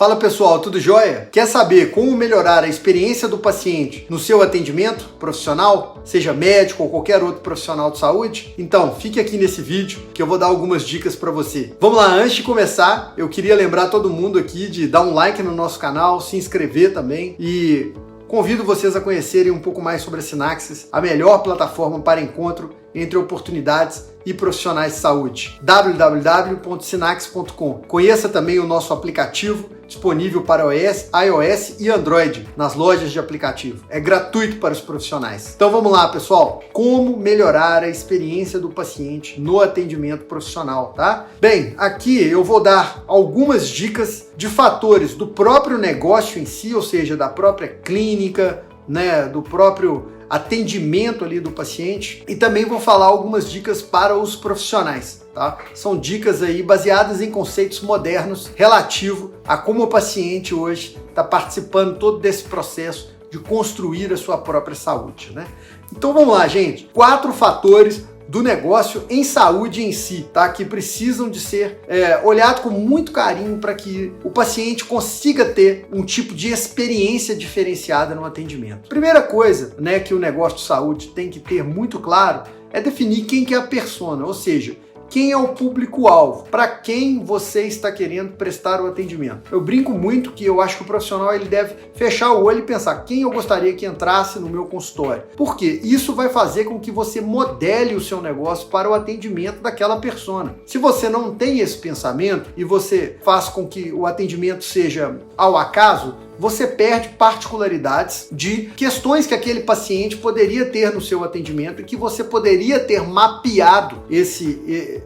Fala pessoal, tudo jóia? Quer saber como melhorar a experiência do paciente no seu atendimento profissional, seja médico ou qualquer outro profissional de saúde? Então, fique aqui nesse vídeo que eu vou dar algumas dicas para você. Vamos lá, antes de começar, eu queria lembrar todo mundo aqui de dar um like no nosso canal, se inscrever também e convido vocês a conhecerem um pouco mais sobre a Synaxis, a melhor plataforma para encontro entre oportunidades e profissionais de saúde. www.synaxis.com. Conheça também o nosso aplicativo disponível para iOS e Android nas lojas de aplicativo. É gratuito para os profissionais. Então vamos lá, pessoal. Como melhorar a experiência do paciente no atendimento profissional, tá? Bem, aqui eu vou dar algumas dicas de fatores do próprio negócio em si, ou seja, da própria clínica, né, do próprio atendimento ali do paciente, e também vou falar algumas dicas para os profissionais, tá? São dicas aí baseadas em conceitos modernos relativo a como o paciente hoje está participando todo desse processo de construir a sua própria saúde, né? Então vamos lá, gente. 4 fatores do negócio em saúde em si, tá? Que precisam de ser olhado com muito carinho para que o paciente consiga ter um tipo de experiência diferenciada no atendimento. Primeira coisa, né, que o negócio de saúde tem que ter muito claro é definir quem que é a persona, ou seja, quem é o público-alvo, para quem você está querendo prestar o atendimento. Eu brinco muito que eu acho que o profissional ele deve fechar o olho e pensar quem eu gostaria que entrasse no meu consultório. Por quê? Isso vai fazer com que você modele o seu negócio para o atendimento daquela persona. Se você não tem esse pensamento e você faz com que o atendimento seja ao acaso, você perde particularidades de questões que aquele paciente poderia ter no seu atendimento e que você poderia ter mapeado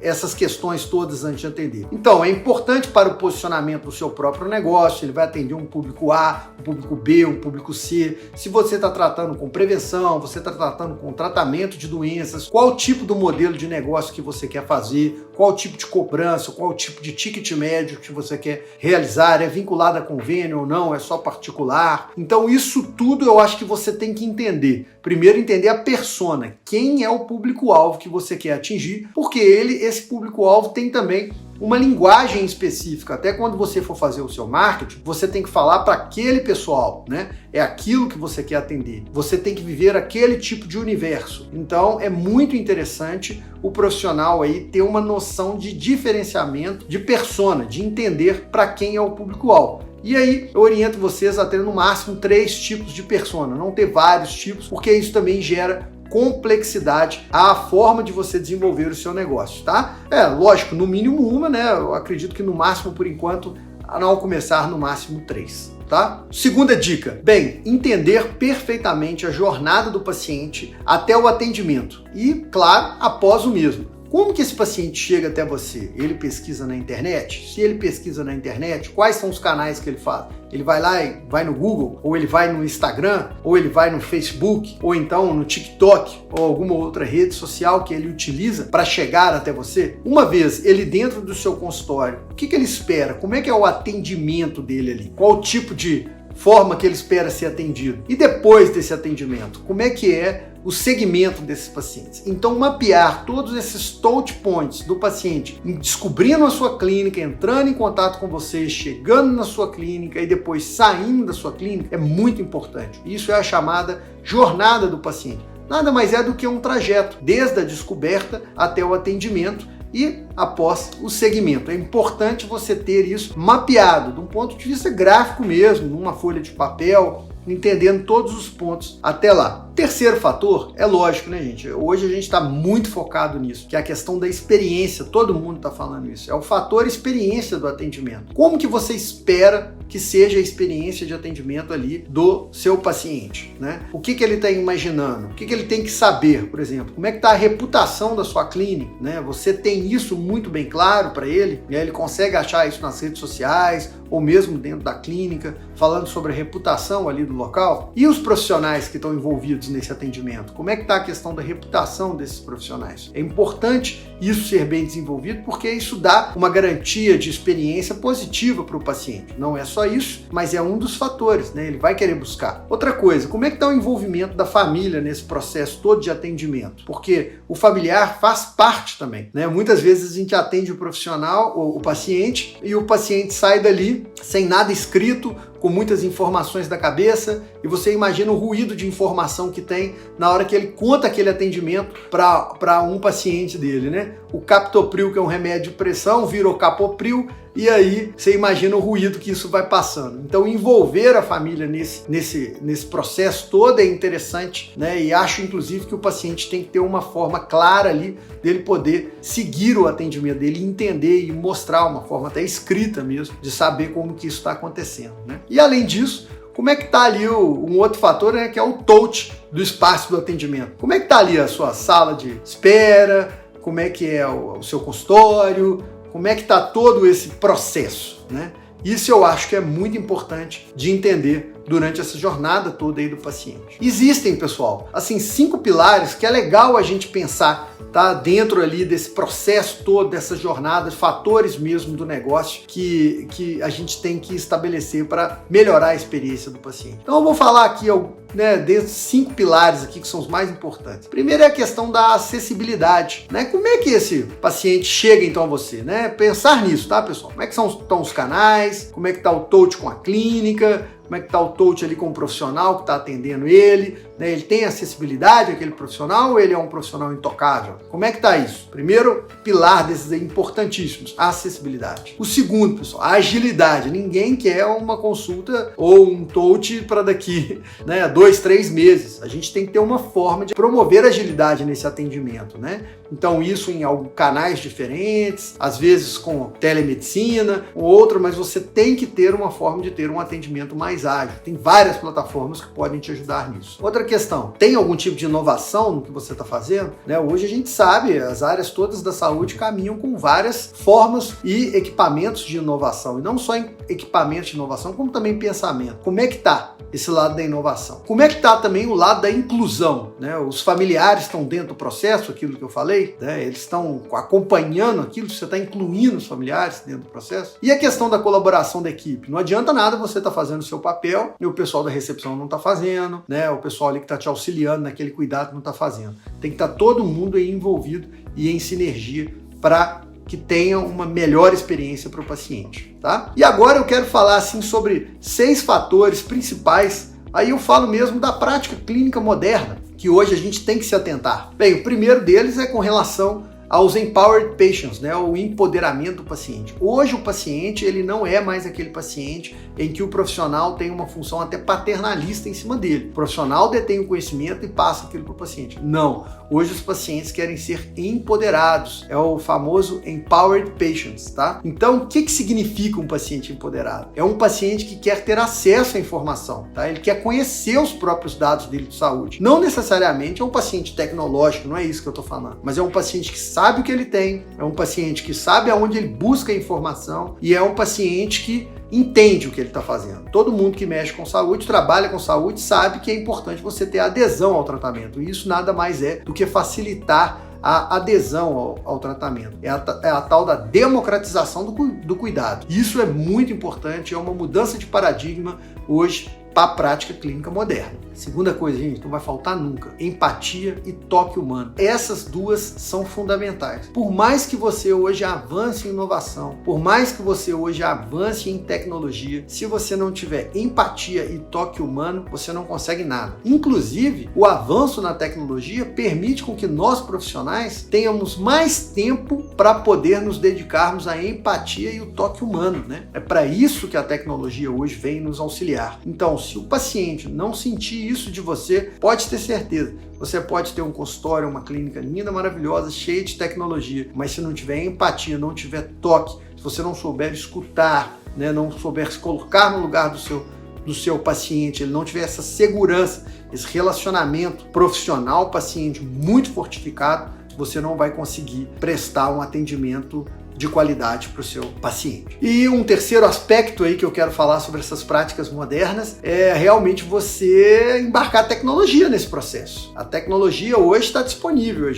essas questões todas antes de atender. Então, é importante para o posicionamento do seu próprio negócio, ele vai atender um público A, um público B, um público C. Se você está tratando com prevenção, você está tratando com tratamento de doenças, qual o tipo do modelo de negócio que você quer fazer, qual o tipo de cobrança, qual o tipo de ticket médio que você quer realizar, é vinculado a convênio ou não, é só particular. Então isso tudo eu acho que você tem que entender. Primeiro entender a persona, quem é o público-alvo que você quer atingir, porque esse público-alvo tem também uma linguagem específica. Até quando você for fazer o seu marketing, você tem que falar para aquele pessoal, né? É aquilo que você quer atender. Você tem que viver aquele tipo de universo. Então é muito interessante o profissional aí ter uma noção de diferenciamento de persona, de entender para quem é o público-alvo. E aí eu oriento vocês a ter no máximo 3 tipos de persona, não ter vários tipos, porque isso também gera complexidade à forma de você desenvolver o seu negócio, tá? Lógico, no mínimo uma, né? Eu acredito que no máximo, por enquanto, ao começar, no máximo 3. Tá? Segunda dica, bem, entender perfeitamente a jornada do paciente até o atendimento e, claro, após o mesmo. Como que esse paciente chega até você? Ele pesquisa na internet? Se ele pesquisa na internet, quais são os canais que ele faz? Ele vai lá e vai no Google, ou ele vai no Instagram, ou ele vai no Facebook, ou então no TikTok, ou alguma outra rede social que ele utiliza para chegar até você? Uma vez ele dentro do seu consultório, o que ele espera? Como é que é o atendimento dele ali? Qual o tipo de forma que ele espera ser atendido? E depois desse atendimento, como é que é o segmento desses pacientes? Então, mapear todos esses touch points do paciente, descobrindo a sua clínica, entrando em contato com você, chegando na sua clínica e depois saindo da sua clínica, é muito importante. Isso é a chamada jornada do paciente. Nada mais é do que um trajeto, desde a descoberta até o atendimento e após o segmento. É importante você ter isso mapeado, de um ponto de vista gráfico mesmo, numa folha de papel, entendendo todos os pontos até lá. Terceiro fator, é lógico, né, gente? Hoje a gente está muito focado nisso, que é a questão da experiência. Todo mundo está falando isso. É o fator experiência do atendimento. Como que você espera que seja a experiência de atendimento ali do seu paciente, né? O que ele está imaginando? O que ele tem que saber, por exemplo? Como é que está a reputação da sua clínica, né? Você tem isso muito bem claro para ele? E aí ele consegue achar isso nas redes sociais ou mesmo dentro da clínica, falando sobre a reputação ali do local? E os profissionais que estão envolvidos nesse atendimento? Como é que está a questão da reputação desses profissionais? É importante isso ser bem desenvolvido porque isso dá uma garantia de experiência positiva para o paciente. Não é só isso, mas é um dos fatores, né? Ele vai querer buscar. Outra coisa, como é que está o envolvimento da família nesse processo todo de atendimento? Porque o familiar faz parte também, né? Muitas vezes a gente atende o profissional, o paciente, e o paciente sai dali sem nada escrito, com muitas informações da cabeça, e você imagina o ruído de informação que tem na hora que ele conta aquele atendimento para um paciente dele, né? O captopril, que é um remédio de pressão, virou capopril, e aí você imagina o ruído que isso vai passando. Então envolver a família nesse processo todo é interessante, né? E acho inclusive que o paciente tem que ter uma forma clara ali dele poder seguir o atendimento dele, entender e mostrar uma forma até escrita mesmo, de saber como que isso está acontecendo, né? E além disso, como é que está ali um outro fator, né, que é o touch do espaço do atendimento. Como é que está ali a sua sala de espera, como é que é o seu consultório, como é que está todo esse processo, né? Isso eu acho que é muito importante de entender durante essa jornada toda aí do paciente. Existem, pessoal, assim, 5 pilares que é legal a gente pensar, tá? Dentro ali desse processo todo, dessa jornada, fatores mesmo do negócio que a gente tem que estabelecer para melhorar a experiência do paciente. Então eu vou falar aqui, né, desses 5 pilares aqui que são os mais importantes. Primeiro é a questão da acessibilidade, né? Como é que esse paciente chega então a você, né? Pensar nisso, tá, pessoal? Como é que estão os canais? Como é que está o touch com a clínica? Como é que está o touch ali com o profissional que está atendendo ele, né? Ele tem acessibilidade àquele profissional ou ele é um profissional intocável? Como é que está isso? Primeiro pilar desses aí importantíssimos, a acessibilidade. O segundo, pessoal, a agilidade. Ninguém quer uma consulta ou um touch para daqui, né, 2, 3 meses. A gente tem que ter uma forma de promover agilidade nesse atendimento, né? Então isso em canais diferentes, às vezes com telemedicina ou outra, mas você tem que ter uma forma de ter um atendimento mais ágil. Tem várias plataformas que podem te ajudar nisso. Outra questão, tem algum tipo de inovação no que você está fazendo? Né? Hoje a gente sabe, as áreas todas da saúde caminham com várias formas e equipamentos de inovação. E não só equipamentos de inovação, como também pensamento. Como é que está esse lado da inovação? Como é que está também o lado da inclusão? Né? Os familiares estão dentro do processo, aquilo que eu falei, né? Eles estão acompanhando aquilo, você está incluindo os familiares dentro do processo. E a questão da colaboração da equipe? Não adianta nada você estar fazendo o seu papel e o pessoal da recepção não está fazendo, né? O pessoal ali que está te auxiliando naquele cuidado não está fazendo. Tem que estar todo mundo aí envolvido e em sinergia para que tenha uma melhor experiência para o paciente, tá? E agora eu quero falar assim sobre 6 fatores principais. Aí eu falo mesmo da prática clínica moderna, que hoje a gente tem que se atentar. Bem, o primeiro deles é com relação aos empowered patients, né, o empoderamento do paciente. Hoje o paciente, ele não é mais aquele paciente em que o profissional tem uma função até paternalista em cima dele. O profissional detém o conhecimento e passa aquilo para o paciente. Não, hoje os pacientes querem ser empoderados, é o famoso empowered patients, tá? Então, o que significa um paciente empoderado? É um paciente que quer ter acesso à informação, tá? Ele quer conhecer os próprios dados dele de saúde. Não necessariamente é um paciente tecnológico, não é isso que eu estou falando, mas é um paciente que sabe o que ele tem, é um paciente que sabe aonde ele busca a informação e é um paciente que entende o que ele está fazendo. Todo mundo que mexe com saúde, trabalha com saúde, sabe que é importante você ter adesão ao tratamento. E isso nada mais é do que facilitar a adesão ao tratamento. É a tal da democratização do cuidado. Isso é muito importante, é uma mudança de paradigma hoje para a prática clínica moderna. Segunda coisa, gente, não vai faltar nunca: empatia e toque humano. Essas duas são fundamentais. Por mais que você hoje avance em inovação, por mais que você hoje avance em tecnologia, se você não tiver empatia e toque humano, você não consegue nada. Inclusive, o avanço na tecnologia permite com que nós profissionais tenhamos mais tempo para poder nos dedicarmos à empatia e o toque humano, né? É para isso que a tecnologia hoje vem nos auxiliar. Então, se o paciente não sentir isso de você, pode ter certeza, você pode ter um consultório, uma clínica linda, maravilhosa, cheia de tecnologia, mas se não tiver empatia, não tiver toque, se você não souber escutar, né, não souber se colocar no lugar do seu paciente, ele não tiver essa segurança, esse relacionamento profissional-paciente muito fortificado, você não vai conseguir prestar um atendimento de qualidade para o seu paciente. E um terceiro aspecto aí que eu quero falar sobre essas práticas modernas é realmente você embarcar a tecnologia nesse processo. A tecnologia hoje está disponível,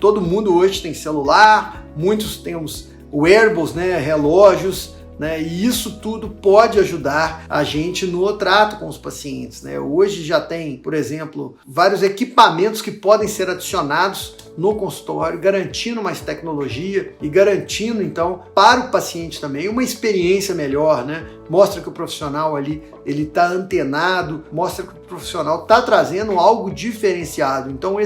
todo mundo hoje tem celular, muitos temos wearables, né, relógios, né, e isso tudo pode ajudar a gente no trato com os pacientes, né? Hoje já tem, por exemplo, vários equipamentos que podem ser adicionados no consultório, garantindo mais tecnologia e garantindo, então, para o paciente também uma experiência melhor, né? Mostra que o profissional ali, ele está antenado, mostra que o profissional está trazendo algo diferenciado. Então,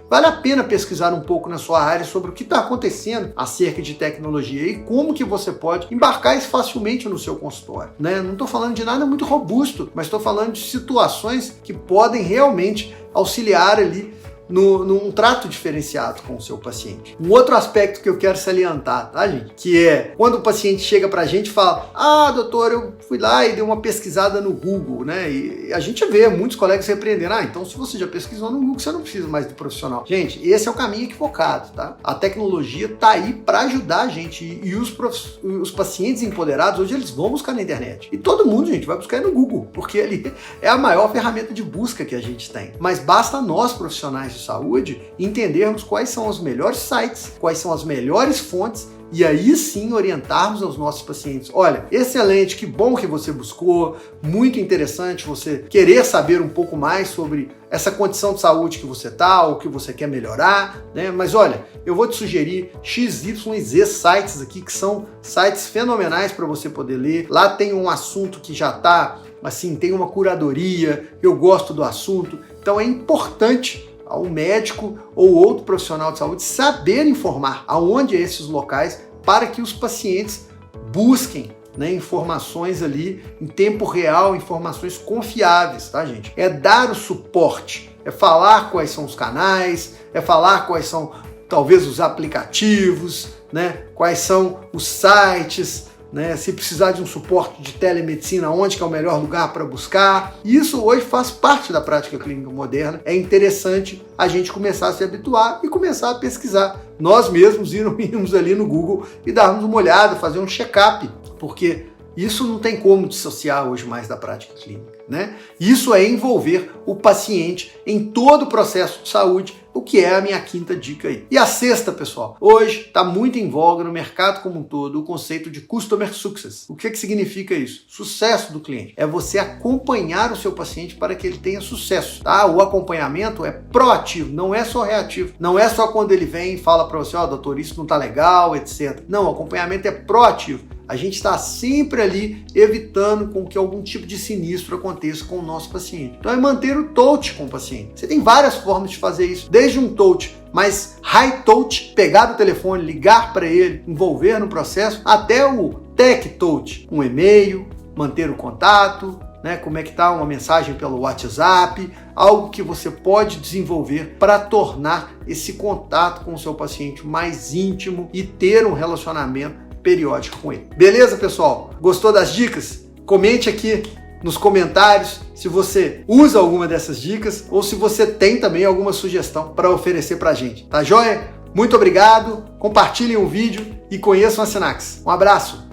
vale a pena pesquisar um pouco na sua área sobre o que está acontecendo acerca de tecnologia e como que você pode embarcar isso facilmente no seu consultório, né? Não estou falando de nada muito robusto, mas estou falando de situações que podem realmente auxiliar ali num trato diferenciado com o seu paciente. Um outro aspecto que eu quero salientar, tá, gente? Que é quando o paciente chega pra gente e fala: ah, doutor, eu fui lá e dei uma pesquisada no Google, né? E a gente vê muitos colegas repreendendo: ah, então se você já pesquisou no Google, você não precisa mais do profissional. Gente, esse é o caminho equivocado, tá? A tecnologia tá aí para ajudar a gente e os pacientes empoderados, hoje eles vão buscar na internet. E todo mundo, gente, vai buscar no Google, porque ele é a maior ferramenta de busca que a gente tem. Mas basta nós, profissionais de saúde, entendermos quais são os melhores sites, quais são as melhores fontes e aí sim orientarmos aos nossos pacientes: olha, excelente, que bom que você buscou, muito interessante você querer saber um pouco mais sobre essa condição de saúde que você está ou que você quer melhorar, né? Mas olha, eu vou te sugerir X, Y e Z sites aqui que são sites fenomenais para você poder ler. Lá tem um assunto que já está, assim, tem uma curadoria, eu gosto do assunto, então é importante ao médico ou outro profissional de saúde saber informar aonde é esses locais para que os pacientes busquem, né, informações ali em tempo real, informações confiáveis, tá, gente? É dar o suporte, é falar quais são os canais, é falar quais são talvez os aplicativos, né, quais são os sites, né? Se precisar de um suporte de telemedicina, onde que é o melhor lugar para buscar. Isso hoje faz parte da prática clínica moderna. É interessante a gente começar a se habituar e começar a pesquisar. Nós mesmos irmos ali no Google e darmos uma olhada, fazer um check-up, porque isso não tem como dissociar hoje mais da prática clínica, né? Isso é envolver o paciente em todo o processo de saúde, o que é a minha quinta dica aí. E a sexta, pessoal, hoje está muito em voga no mercado como um todo o conceito de Customer Success. O que significa isso? Sucesso do cliente. É você acompanhar o seu paciente para que ele tenha sucesso, tá? O acompanhamento é proativo, não é só reativo. Não é só quando ele vem e fala para você: ó, doutor, isso não tá legal, etc. Não, o acompanhamento é proativo. A gente está sempre ali evitando com que algum tipo de sinistro aconteça com o nosso paciente. Então é manter o touch com o paciente. Você tem várias formas de fazer isso, desde um touch mais high touch, pegar o telefone, ligar para ele, envolver no processo, até o tech touch, um e-mail, manter o contato, né? Como é que tá uma mensagem pelo WhatsApp, algo que você pode desenvolver para tornar esse contato com o seu paciente mais íntimo e ter um relacionamento periódico com ele. Beleza, pessoal? Gostou das dicas? Comente aqui nos comentários se você usa alguma dessas dicas ou se você tem também alguma sugestão para oferecer para a gente. Tá joia? Muito obrigado, compartilhem o vídeo e conheçam a Synax. Um abraço!